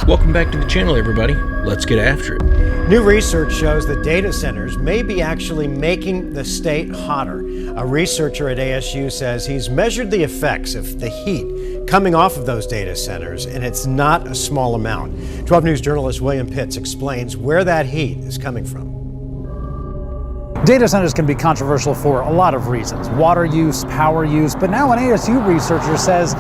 Welcome back to the channel, everybody. Let's get after it. New research shows that data centers may be actually making the state hotter. A researcher at ASU says he's measured the effects of the heat coming off of those data centers, and it's not a small amount. 12 News journalist William Pitts explains where that heat is coming from. Data centers can be controversial for a lot of reasons. Water use, power use, but now an ASU researcher says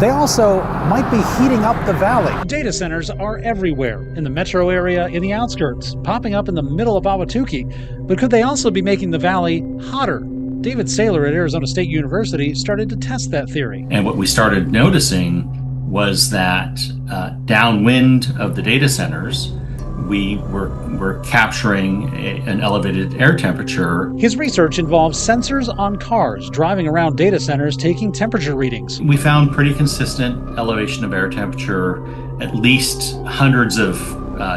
they also might be heating up the valley. Data centers are everywhere, in the metro area, in the outskirts, popping up in the middle of Ahwatukee. But could they also be making the valley hotter? David Saylor at Arizona State University started to test that theory. And what we started noticing was that downwind of the data centers, we were capturing an elevated air temperature. His research involves sensors on cars driving around data centers taking temperature readings. We found pretty consistent elevation of air temperature, at least hundreds of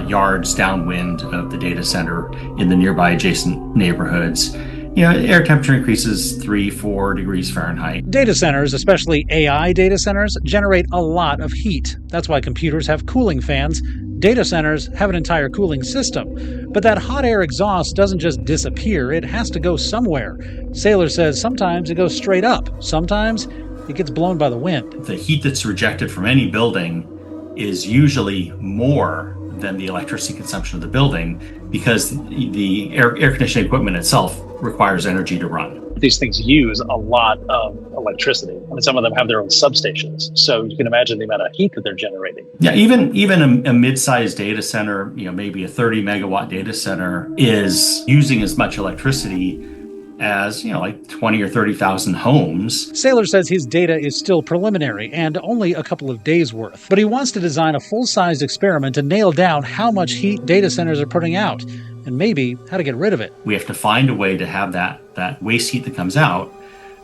yards downwind of the data center in the nearby adjacent neighborhoods. You know, air temperature increases 3-4 degrees Fahrenheit. Data centers, especially AI data centers, generate a lot of heat. That's why computers have cooling fans. Data centers have an entire cooling system. But that hot air exhaust doesn't just disappear, it has to go somewhere. Saylor says sometimes it goes straight up, sometimes it gets blown by the wind. The heat that's rejected from any building is usually more than the electricity consumption of the building because the air conditioning equipment itself requires energy to run. These things use a lot of electricity. I mean, some of them have their own substations. So you can imagine the amount of heat that they're generating. Yeah, even a mid-sized data center, maybe a 30 megawatt data center is using as much electricity as, like 20 or 30,000 homes. Saylor says his data is still preliminary and only a couple of days worth. But he wants to design a full-sized experiment to nail down how much heat data centers are putting out and maybe how to get rid of it. We have to find a way to have that waste heat that comes out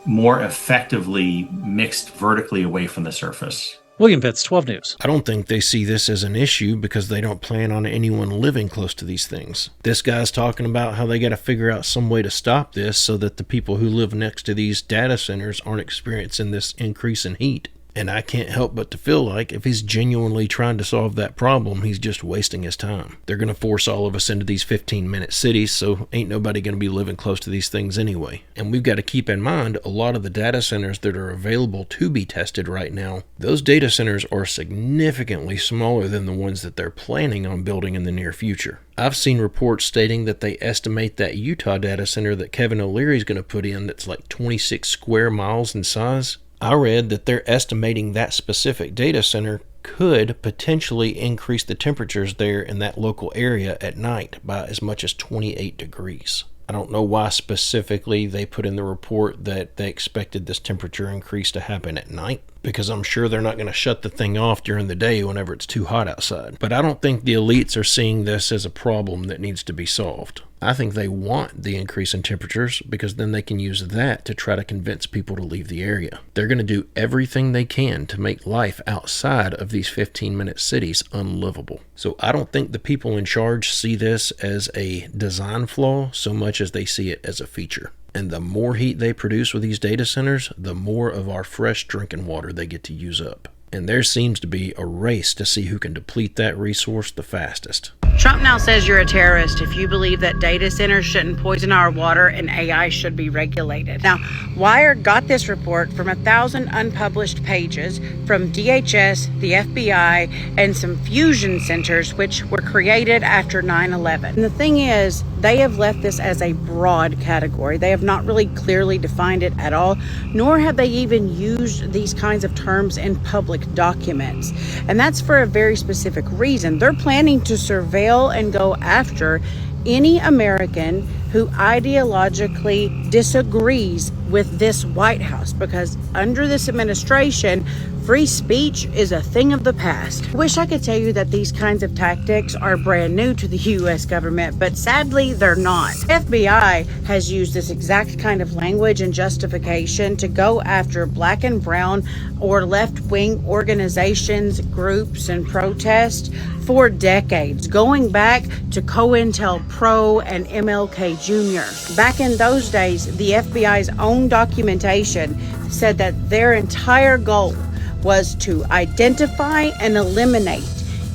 more effectively mixed vertically away from the surface. William Pitts, 12 News. I don't think they see this as an issue because they don't plan on anyone living close to these things. This guy's talking about how they got to figure out some way to stop this so that the people who live next to these data centers aren't experiencing this increase in heat. And I can't help but to feel like if he's genuinely trying to solve that problem, he's just wasting his time. They're going to force all of us into these 15-minute cities, so ain't nobody going to be living close to these things anyway. And we've got to keep in mind a lot of the data centers that are available to be tested right now, those data centers are significantly smaller than the ones that they're planning on building in the near future. I've seen reports stating that they estimate that Utah data center that Kevin O'Leary's going to put in that's like 26 square miles in size. I read that they're estimating that specific data center could potentially increase the temperatures there in that local area at night by as much as 28 degrees. I don't know why specifically they put in the report that they expected this temperature increase to happen at night, because I'm sure they're not going to shut the thing off during the day whenever it's too hot outside. But I don't think the elites are seeing this as a problem that needs to be solved. I think they want the increase in temperatures because then they can use that to try to convince people to leave the area. They're going to do everything they can to make life outside of these 15-minute cities unlivable. So I don't think the people in charge see this as a design flaw so much as they see it as a feature. And the more heat they produce with these data centers, the more of our fresh drinking water they get to use up. And there seems to be a race to see who can deplete that resource the fastest. Trump now says you're a terrorist if you believe that data centers shouldn't poison our water and AI should be regulated. Now, Wired got this report from 1,000 unpublished pages from DHS, the FBI, and some fusion centers which were created after 9/11. And the thing is, they have left this as a broad category. They have not really clearly defined it at all, nor have they even used these kinds of terms in public documents. And that's for a very specific reason. They're planning to surveil and go after any American who ideologically disagrees with this White House, because under this administration, free speech is a thing of the past. I wish I could tell you that these kinds of tactics are brand new to the U.S. government, but sadly they're not. FBI has used this exact kind of language and justification to go after black and brown or left-wing organizations, groups, and protests for decades, going back to COINTELPRO and MLK Jr. Back in those days, the FBI's own documentation said that their entire goal was to identify and eliminate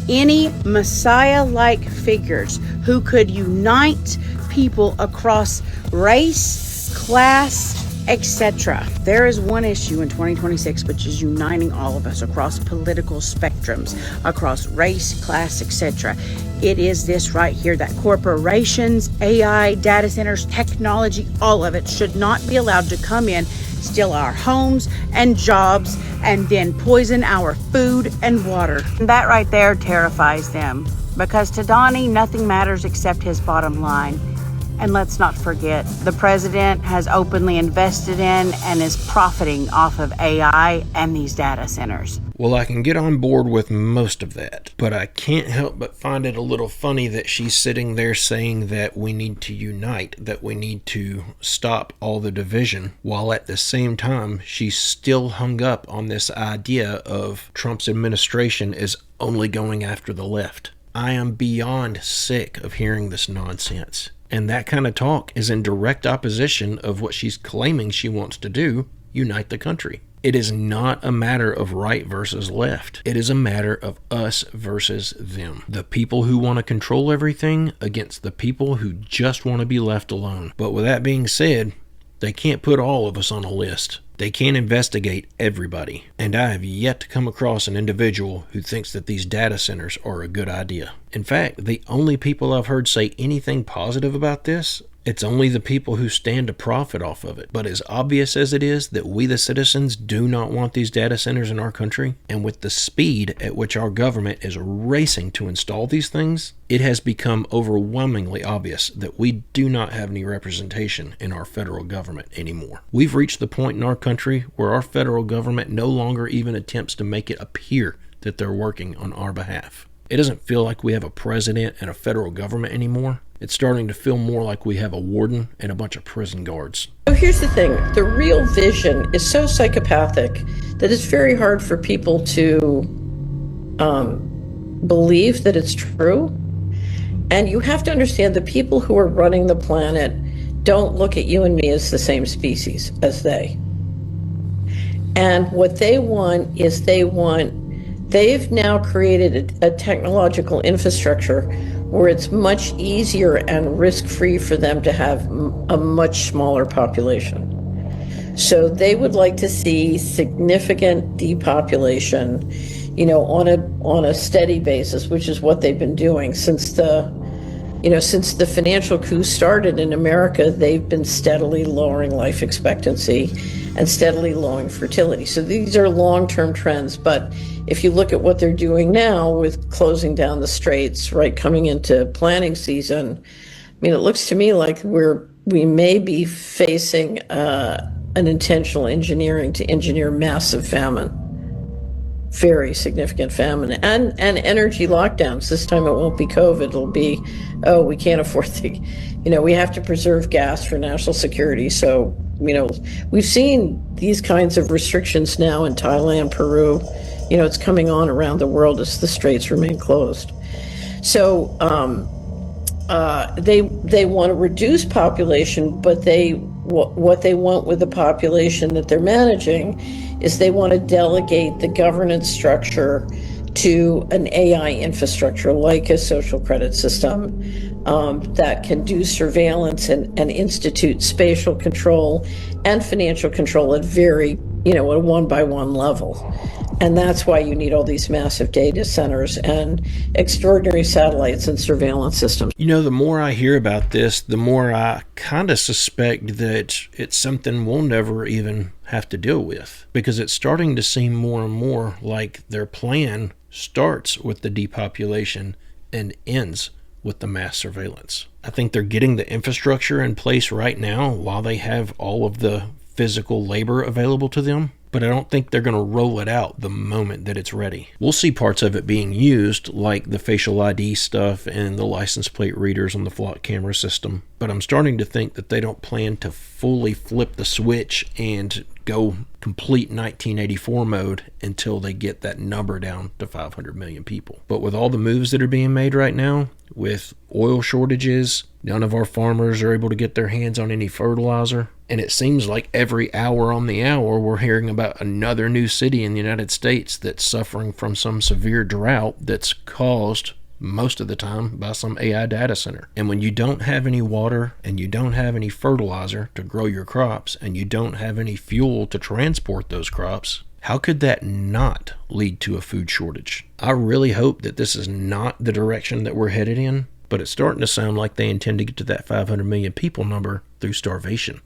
any Messiah-like figures who could unite people across race, class, etc. There is one issue in 2026 which is uniting all of us across political spectrums, across race, class, etc. It is this right here, that corporations, AI, data centers, technology, all of it should not be allowed to come in, steal our homes and jobs, and then poison our food and water. That right there terrifies them, because to Donnie, nothing matters except his bottom line. And let's not forget, the president has openly invested in and is profiting off of AI and these data centers. Well, I can get on board with most of that, but I can't help but find it a little funny that she's sitting there saying that we need to unite, that we need to stop all the division, while at the same time she's still hung up on this idea of Trump's administration is only going after the left. I am beyond sick of hearing this nonsense. And that kind of talk is in direct opposition of what she's claiming she wants to do, unite the country. It is not a matter of right versus left. It is a matter of us versus them. The people who want to control everything against the people who just want to be left alone. But with that being said, they can't put all of us on a list. They can't investigate everybody. And I have yet to come across an individual who thinks that these data centers are a good idea. In fact, the only people I've heard say anything positive about this, it's only the people who stand to profit off of it. But as obvious as it is that we the citizens do not want these data centers in our country, and with the speed at which our government is racing to install these things, it has become overwhelmingly obvious that we do not have any representation in our federal government anymore. We've reached the point in our country where our federal government no longer even attempts to make it appear that they're working on our behalf. It doesn't feel like we have a president and a federal government anymore. It's starting to feel more like we have a warden and a bunch of prison guards. So here's the thing. The real vision is so psychopathic that it's very hard for people to believe that it's true. And you have to understand the people who are running the planet don't look at you and me as the same species as they. And what they want is they've now created a technological infrastructure where it's much easier and risk-free for them to have a much smaller population. So they would like to see significant depopulation, on a steady basis, which is what they've been doing since the financial coup started in America. They've been steadily lowering life expectancy and steadily lowering fertility. So these are long-term trends, but if you look at what they're doing now with closing down the straits, right, coming into planting season, it looks to me like we may be facing an intentional engineering to engineer massive famine, very significant famine, and energy lockdowns. This time it won't be COVID. It'll be, we can't afford we have to preserve gas for national security. So, we've seen these kinds of restrictions now in Thailand, Peru. It's coming on around the world as the straits remain closed. So they want to reduce population, but what they want with the population that they're managing is they want to delegate the governance structure to an AI infrastructure like a social credit system that can do surveillance and institute spatial control and financial control at a one-by-one level. And that's why you need all these massive data centers and extraordinary satellites and surveillance systems. The more I hear about this, the more I kind of suspect that it's something we'll never even have to deal with, because it's starting to seem more and more like their plan starts with the depopulation and ends with the mass surveillance. I think they're getting the infrastructure in place right now while they have all of the physical labor available to them, but I don't think they're going to roll it out the moment that it's ready. We'll see parts of it being used, like the facial ID stuff and the license plate readers on the flock camera system, but I'm starting to think that they don't plan to fully flip the switch and go complete 1984 mode until they get that number down to 500 million people. But with all the moves that are being made right now, with oil shortages, None of our farmers are able to get their hands on any fertilizer. And it seems like every hour on the hour, we're hearing about another new city in the United States that's suffering from some severe drought that's caused most of the time by some AI data center. And when you don't have any water and you don't have any fertilizer to grow your crops and you don't have any fuel to transport those crops, how could that not lead to a food shortage? I really hope that this is not the direction that we're headed in, but it's starting to sound like they intend to get to that 500 million people number through starvation.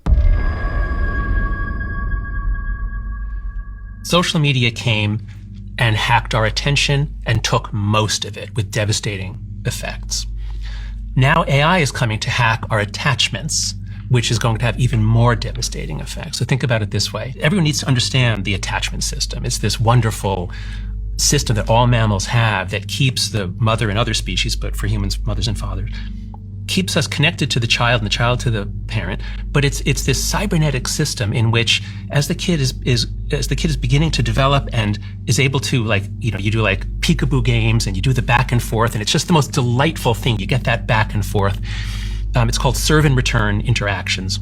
Social media came and hacked our attention and took most of it with devastating effects. Now AI is coming to hack our attachments, which is going to have even more devastating effects. So think about it this way. Everyone needs to understand the attachment system. It's this wonderful system that all mammals have that keeps the mother and other species, but for humans, mothers and fathers, keeps us connected to the child and the child to the parent. But it's this cybernetic system in which, as the kid is beginning to develop and is able to, like, you do like peekaboo games and you do the back and forth, and it's just the most delightful thing. You get that back and forth. It's called serve and return interactions.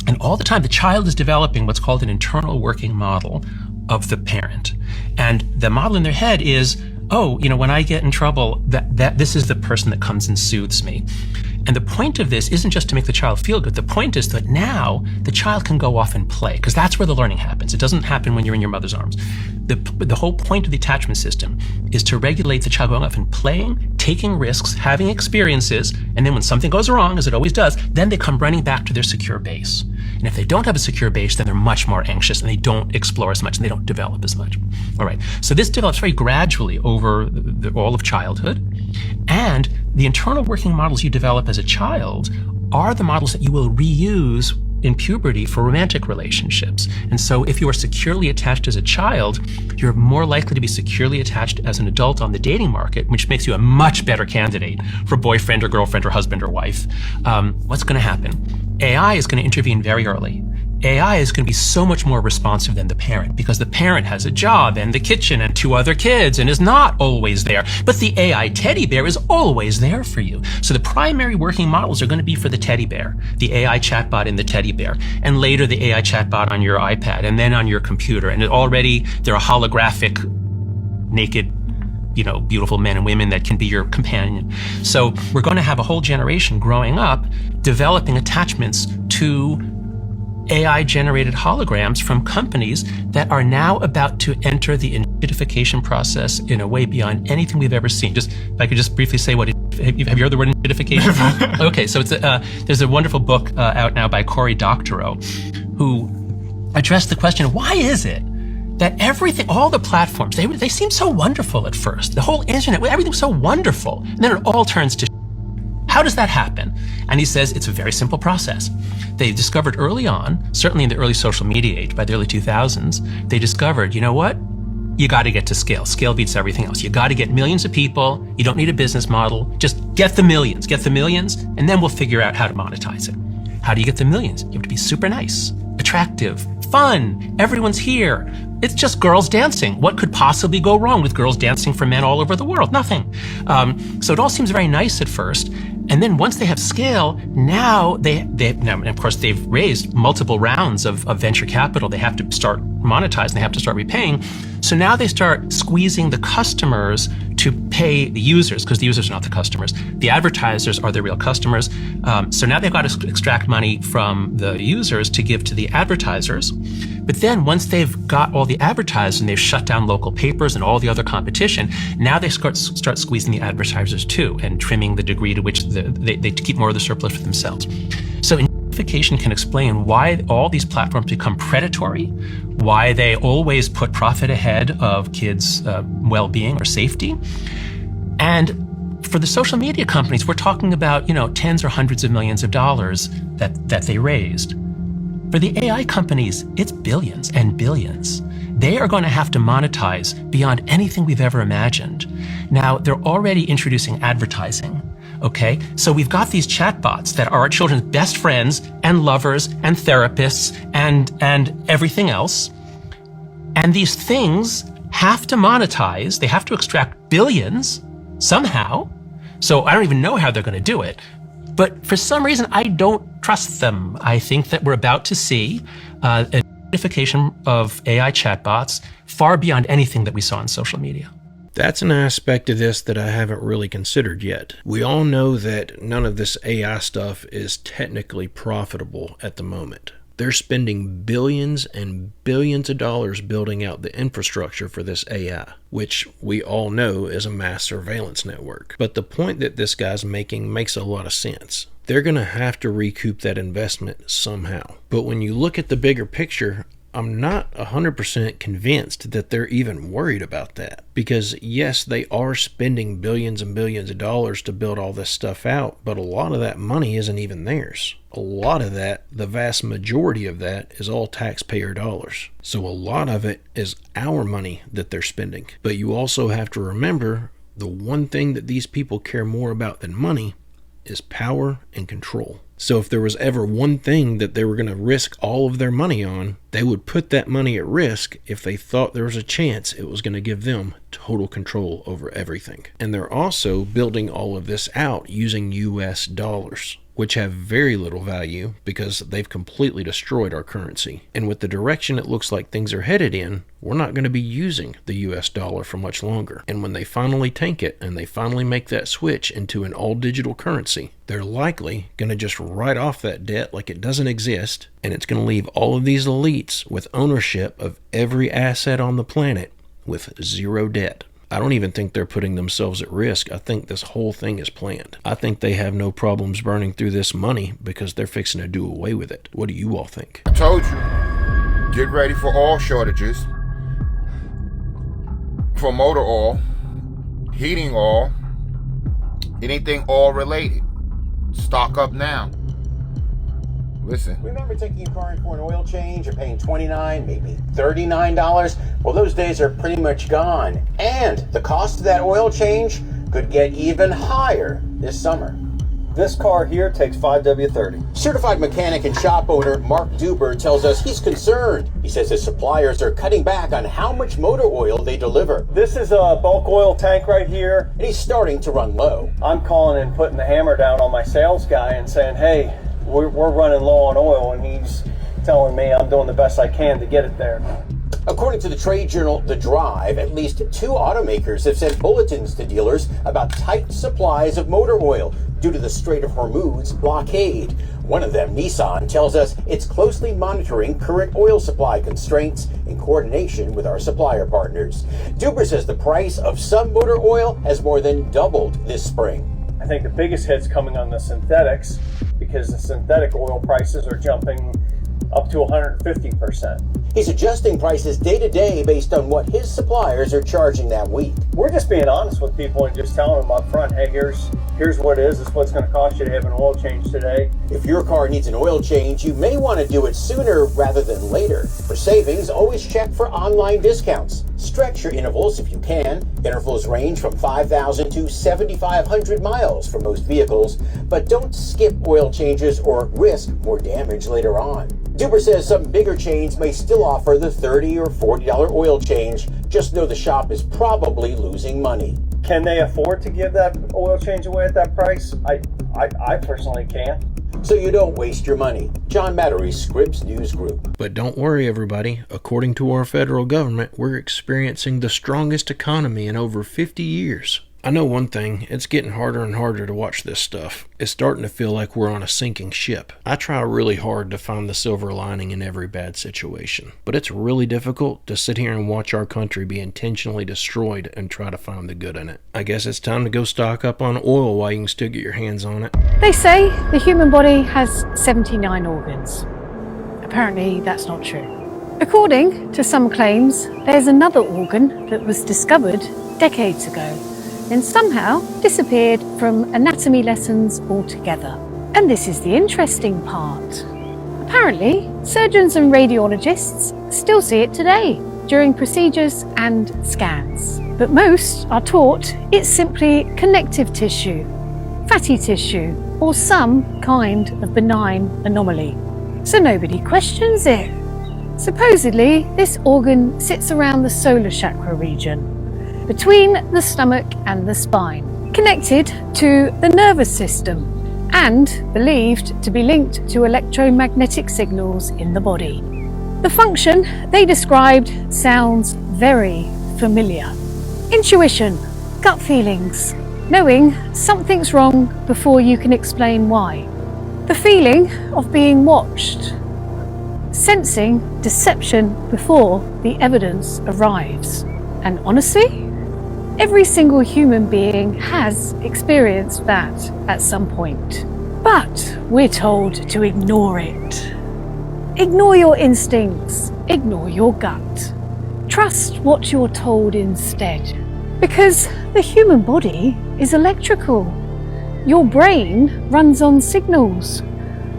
And all the time, the child is developing what's called an internal working model of the parent. And the model in their head is, when I get in trouble, that this is the person that comes and soothes me. And the point of this isn't just to make the child feel good. The point is that now the child can go off and play, because that's where the learning happens. It doesn't happen when you're in your mother's arms. The whole point of the attachment system is to regulate the child going off and playing, taking risks, having experiences, and then when something goes wrong, as it always does, then they come running back to their secure base. And if they don't have a secure base, then they're much more anxious and they don't explore as much and they don't develop as much. All right. So this develops very gradually over all of childhood. And the internal working models you develop as a child are the models that you will reuse in puberty for romantic relationships. And so if you are securely attached as a child, you're more likely to be securely attached as an adult on the dating market, which makes you a much better candidate for boyfriend or girlfriend or husband or wife. What's going to happen? AI is going to intervene very early. AI is going to be so much more responsive than the parent, because the parent has a job and the kitchen and 2 other kids and is not always there. But the AI teddy bear is always there for you. So the primary working models are going to be for the teddy bear, the AI chatbot in the teddy bear, and later the AI chatbot on your iPad, and then on your computer. And already there are holographic, naked, beautiful men and women that can be your companion. So we're going to have a whole generation growing up developing attachments to AI-generated holograms from companies that are now about to enter the identification process in a way beyond anything we've ever seen. If I could just briefly say have you heard the word identification? Okay, so there's a wonderful book out now by Cory Doctorow, who addressed the question, why is it that everything, all the platforms, they seem so wonderful at first. The whole internet, everything's so wonderful, and then it all turns to How does that happen? And he says it's a very simple process. They discovered early on, certainly in the early social media age, by the early 2000s, they discovered, you know what? You got to get to scale. Scale beats everything else. You got to get millions of people. You don't need a business model. Just get the millions, and then we'll figure out how to monetize it. How do you get the millions? You have to be super nice, attractive, fun. Everyone's here. It's just girls dancing. What could possibly go wrong with girls dancing for men all over the world? Nothing. So it all seems very nice at first. And then once they have scale, now now, of course, they've raised multiple rounds of venture capital. They have to start monetizing. They have to start repaying. So now they start squeezing the customers to pay the users, because the users are not the customers. The advertisers are the real customers. So now they've got to extract money from the users to give to the advertisers. But then once they've got all the advertisers and they've shut down local papers and all the other competition, now they start squeezing the advertisers too, and trimming the degree to which they keep more of the surplus for themselves. So identification can explain why all these platforms become predatory, why they always put profit ahead of kids' well-being or safety. And for the social media companies, we're talking about, tens or hundreds of millions of dollars that they raised. For the AI companies, it's billions and billions. They are going to have to monetize beyond anything we've ever imagined. Now, they're already introducing advertising. Okay, so we've got these chatbots that are our children's best friends and lovers and therapists and everything else. And these things have to monetize. They have to extract billions somehow. So I don't even know how they're going to do it. But for some reason, I don't trust them. I think that we're about to see a unification of AI chatbots far beyond anything that we saw in social media. That's an aspect of this that I haven't really considered yet. We all know that none of this AI stuff is technically profitable at the moment. They're spending billions and billions of dollars building out the infrastructure for this AI, which we all know is a mass surveillance network. But the point that this guy's making makes a lot of sense. They're going to have to recoup that investment somehow. But when you look at the bigger picture, I'm not 100% convinced that they're even worried about that. Because yes, they are spending billions and billions of dollars to build all this stuff out, but a lot of that money isn't even theirs. A lot of that, the vast majority of that, is all taxpayer dollars. So a lot of it is our money that they're spending. But you also have to remember, the one thing that these people care more about than money is power and control. So if there was ever one thing that they were going to risk all of their money on, they would put that money at risk if they thought there was a chance it was going to give them total control over everything. And they're also building all of this out using US dollars, which have very little value because they've completely destroyed our currency. And with the direction it looks like things are headed in, we're not going to be using the US dollar for much longer. And when they finally tank it and they finally make that switch into an all-digital currency, they're likely going to just write off that debt like it doesn't exist, and it's going to leave all of these elites with ownership of every asset on the planet with zero debt. I don't even think they're putting themselves at risk. I think this whole thing is planned. I think they have no problems burning through this money because they're fixing to do away with it. What do you all think? I told you, get ready for oil shortages, for motor oil, heating oil, anything oil related. Stock up now. Listen. Remember taking your car in for an oil change? You're paying $29, maybe $39. Well, those days are pretty much gone. And the cost of that oil change could get even higher this summer. This car here takes 5W30. Certified mechanic and shop owner Mark Duber tells us he's concerned. He says his suppliers are cutting back on how much motor oil they deliver. This is a bulk oil tank right here. And he's starting to run low. I'm calling and putting the hammer down on my sales guy and saying, hey, we're running low on oil, and he's telling me I'm doing the best I can to get it there. According to the trade journal The Drive, at least 2 automakers have sent bulletins to dealers about tight supplies of motor oil due to the Strait of Hormuz's blockade. One of them, Nissan, tells us it's closely monitoring current oil supply constraints in coordination with our supplier partners. Duber says the price of some motor oil has more than doubled this spring. I think the biggest hit's coming on the synthetics, because the synthetic oil prices are jumping up to 150%. He's adjusting prices day to day based on what his suppliers are charging that week. We're just being honest with people and just telling them up front, hey, here's what it is. It's what's going to cost you to have an oil change today. If your car needs an oil change, you may want to do it sooner rather than later. For savings, always check for online discounts. Stretch your intervals if you can. Intervals range from 5,000 to 7,500 miles for most vehicles, but don't skip oil changes or risk more damage later on. Duber says some bigger chains may still offer the $30 or $40 oil change. Just know the shop is probably losing money. Can they afford to give that oil change away at that price? I personally can't. So you don't waste your money. John Mattery, Scripps News Group. But don't worry, everybody. According to our federal government, we're experiencing the strongest economy in over 50 years. I know one thing, it's getting harder and harder to watch this stuff. It's starting to feel like we're on a sinking ship. I try really hard to find the silver lining in every bad situation, but it's really difficult to sit here and watch our country be intentionally destroyed and try to find the good in it. I guess it's time to go stock up on oil while you can still get your hands on it. They say the human body has 79 organs. Apparently that's not true. According to some claims, there's another organ that was discovered decades ago, then somehow disappeared from anatomy lessons altogether. And this is the interesting part. Apparently, surgeons and radiologists still see it today during procedures and scans. But most are taught it's simply connective tissue, fatty tissue, or some kind of benign anomaly. So nobody questions it. Supposedly, this organ sits around the solar chakra region, between the stomach and the spine, connected to the nervous system and believed to be linked to electromagnetic signals in the body. The function they described sounds very familiar. Intuition, gut feelings, knowing something's wrong before you can explain why. The feeling of being watched. Sensing deception before the evidence arrives. And honestly, every single human being has experienced that at some point. But we're told to ignore it. Ignore your instincts, ignore your gut. Trust what you're told instead. Because the human body is electrical. Your brain runs on signals.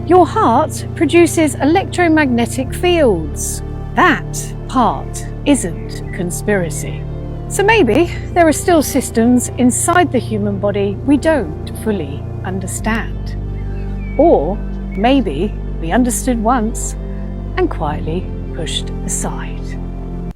Your heart produces electromagnetic fields. That part isn't conspiracy. So maybe there are still systems inside the human body we don't fully understand. Or maybe we understood once and quietly pushed aside.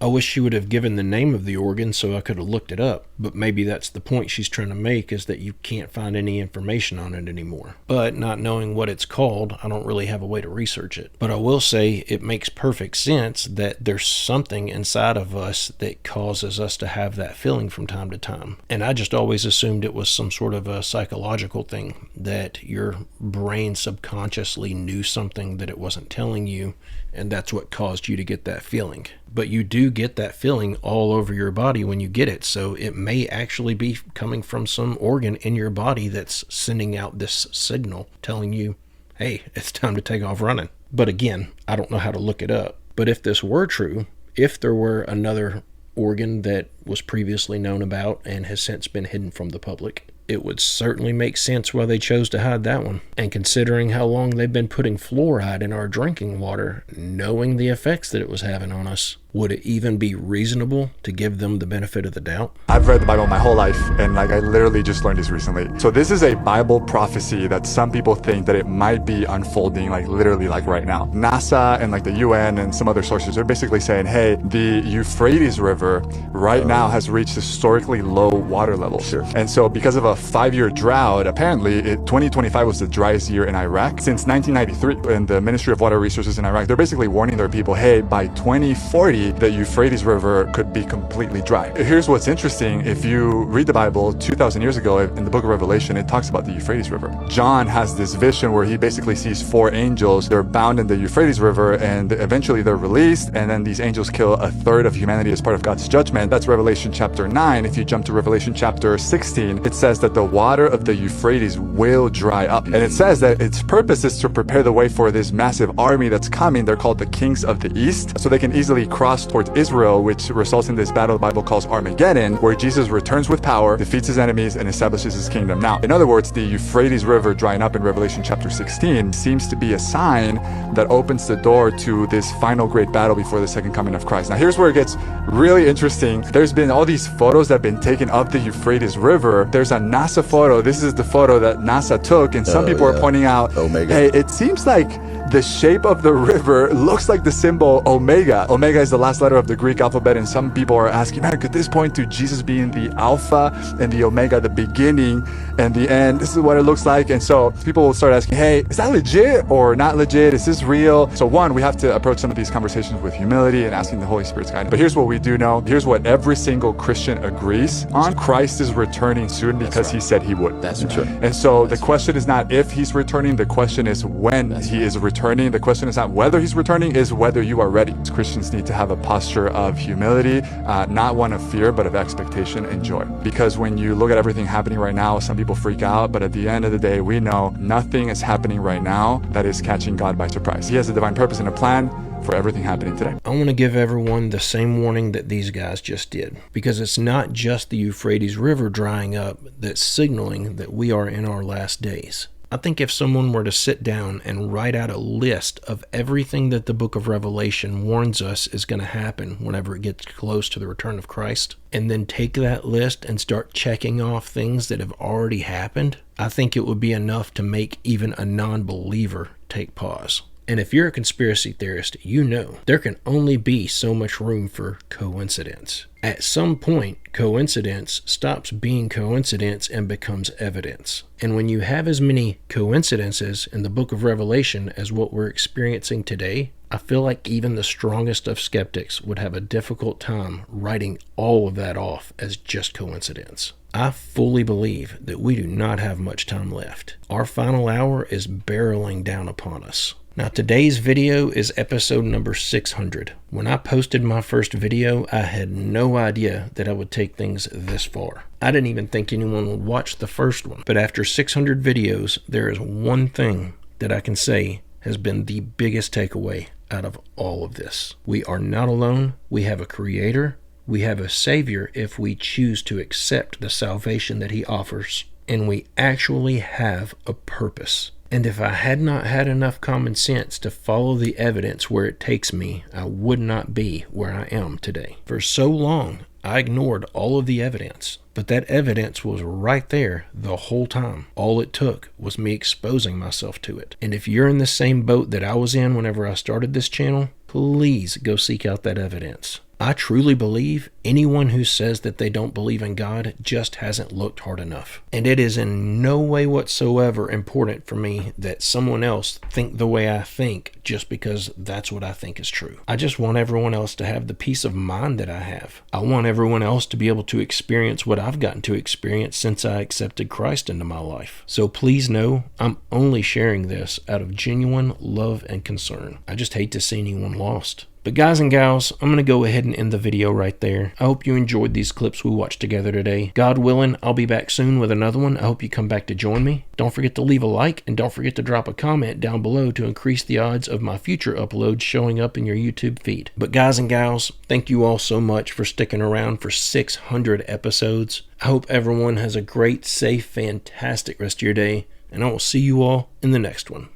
I wish she would have given the name of the organ so I could have looked it up, but maybe that's the point she's trying to make, is that you can't find any information on it anymore. But not knowing what it's called, I don't really have a way to research it. But I will say it makes perfect sense that there's something inside of us that causes us to have that feeling from time to time. And I just always assumed it was some sort of a psychological thing, that your brain subconsciously knew something that it wasn't telling you, and that's what caused you to get that feeling. But you do get that feeling all over your body when you get it, so it may actually be coming from some organ in your body that's sending out this signal telling you, hey, it's time to take off running. But again, I don't know how to look it up. But if this were true, if there were another organ that was previously known about and has since been hidden from the public, it would certainly make sense why they chose to hide that one. And considering how long they've been putting fluoride in our drinking water, knowing the effects that it was having on us, would it even be reasonable to give them the benefit of the doubt? I've read the Bible my whole life, and I literally just learned this recently. So this is a Bible prophecy that some people think that it might be unfolding literally right now. NASA and the UN and some other sources are basically saying, hey, the Euphrates River right now has reached historically low water levels. Sure. And so because of a 5-year drought, apparently 2025 was the driest year in Iraq since 1993. And the Ministry of Water Resources in Iraq, they're basically warning their people, hey, by 2040, the Euphrates River could be completely dry. Here's what's interesting. If you read the Bible 2,000 years ago in the book of Revelation, it talks about the Euphrates River. John has this vision where he basically sees 4 angels. They're bound in the Euphrates River, and eventually they're released, and then these angels kill a third of humanity as part of God's judgment. That's Revelation chapter 9. If you jump to Revelation chapter 16, it says that the water of the Euphrates will dry up. And it says that its purpose is to prepare the way for this massive army that's coming. They're called the kings of the east, so they can easily cross towards Israel, which results in this battle the Bible calls Armageddon, where Jesus returns with power, defeats his enemies, and establishes his kingdom. Now, in other words, the Euphrates River drying up in Revelation chapter 16 seems to be a sign that opens the door to this final great battle before the second coming of Christ. Now, here's where it gets really interesting. There's been all these photos that have been taken of the Euphrates River. There's a NASA photo. This is the photo that NASA took, and some people are pointing out, hey, it seems like the shape of the river looks like the symbol Omega. Omega is the last letter of the Greek alphabet, and some people are asking, man, could this point to Jesus being the Alpha and the Omega, the beginning and the end? This is what it looks like. And so people will start asking, hey, is that legit or not legit? Is this real? So one, we have to approach some of these conversations with humility and asking the Holy Spirit's guidance. But here's what we do know. Here's what every single Christian agrees on. Christ is returning soon because he said he would. That's right. And so the question is not if he's returning, the question is when he is returning. The question is not whether he's returning, is whether you are ready. Christians need to have a posture of humility, not one of fear, but of expectation and joy. Because when you look at everything happening right now, some people freak out, but at the end of the day, we know nothing is happening right now that is catching God by surprise. He has a divine purpose and a plan for everything happening today. I want to give everyone the same warning that these guys just did, because it's not just the Euphrates River drying up that's signaling that we are in our last days. I think if someone were to sit down and write out a list of everything that the book of Revelation warns us is going to happen whenever it gets close to the return of Christ, and then take that list and start checking off things that have already happened, I think it would be enough to make even a non-believer take pause. And if you're a conspiracy theorist, you know there can only be so much room for coincidence. At some point, coincidence stops being coincidence and becomes evidence. And when you have as many coincidences in the book of Revelation as what we're experiencing today, I feel like even the strongest of skeptics would have a difficult time writing all of that off as just coincidence. I fully believe that we do not have much time left. Our final hour is barreling down upon us. Now, today's video is episode number 600. When I posted my first video, I had no idea that I would take things this far. I didn't even think anyone would watch the first one. But after 600 videos, there is one thing that I can say has been the biggest takeaway out of all of this. We are not alone. We have a creator. We have a savior if we choose to accept the salvation that he offers. And we actually have a purpose. And if I had not had enough common sense to follow the evidence where it takes me, I would not be where I am today. For so long, I ignored all of the evidence, but that evidence was right there the whole time. All it took was me exposing myself to it. And if you're in the same boat that I was in whenever I started this channel, please go seek out that evidence. I truly believe anyone who says that they don't believe in God just hasn't looked hard enough. And it is in no way whatsoever important for me that someone else think the way I think just because that's what I think is true. I just want everyone else to have the peace of mind that I have. I want everyone else to be able to experience what I've gotten to experience since I accepted Christ into my life. So please know I'm only sharing this out of genuine love and concern. I just hate to see anyone lost. But guys and gals, I'm going to go ahead and end the video right there. I hope you enjoyed these clips we watched together today. God willing, I'll be back soon with another one. I hope you come back to join me. Don't forget to leave a like and don't forget to drop a comment down below to increase the odds of my future uploads showing up in your YouTube feed. But guys and gals, thank you all so much for sticking around for 600 episodes. I hope everyone has a great, safe, fantastic rest of your day, and I will see you all in the next one.